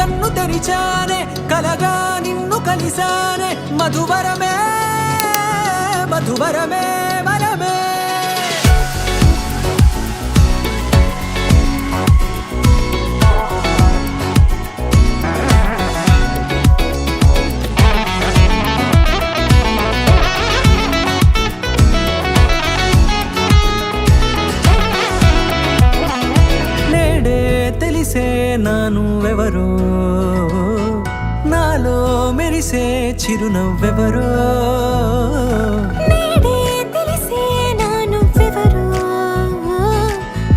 కన్ను తెరిచానే కలగా నిన్ను కలిసానే మధువరమే మధువరమే వరమే తెలిసే నానువెవరో నాలో మెరిసే చిరునవ్వెవరో నేడే తెలిసే నానువెవరో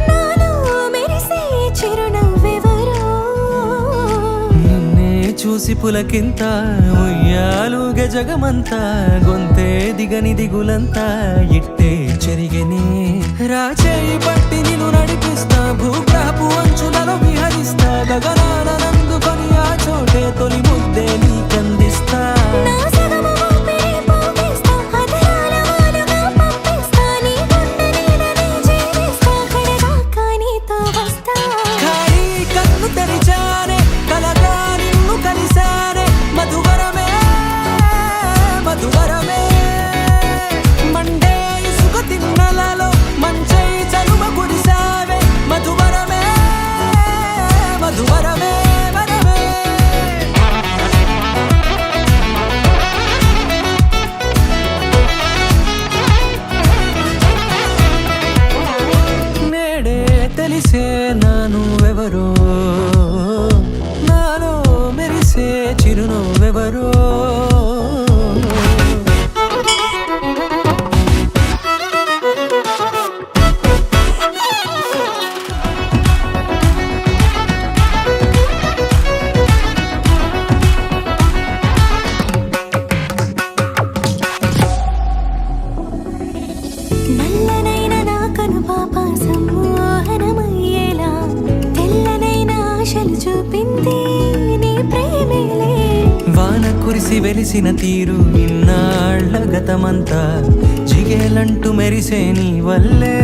నాలో మెరిసే చిరునవ్వెవరో నిన్నే చూసి పులకింత ఉయ్యాలుగే జగమంతా గొంతే దిగని దిగులంతా ఇట్టే చెరిగెనే రాచేయి పట్టి నిన్ను నడిపిస్తా భూగ్రహపు అంచులలో విహరిస్తా గగనాన నందుకొని ఆ చోటే తొలి ముద్దే నీకందిస్తా నా సగము ఊపిరి పోగిస్తా అధరాల వాలుగా పంపిస్తా నీ గుండె నీడనే చేరిస్తా కడదాకా నీతో వస్తా ఖాళీ కన్ను తెరిచానే కలగా నిన్ను కలిసానే మధువరమే మధువరమే మండే ఇసుక తిన్నలలో మంచై చలువ కురిసావే మధువరమే మధువరమే వరమే నేడే తెలిసే నానువెవరో నాలో మెరిసే చిరునవ్వెవరో నల్లనైన నా కనుపాప సమ్మోహనమయ్యేలా తెల్లనైన ఆశలు చూపింది నీ ప్రేమేలే వాన కురిసి వెలిసిన తీరు ఇన్నాళ్ల గతమంతా జిగేలంటూ మెరిసే నీ వల్లే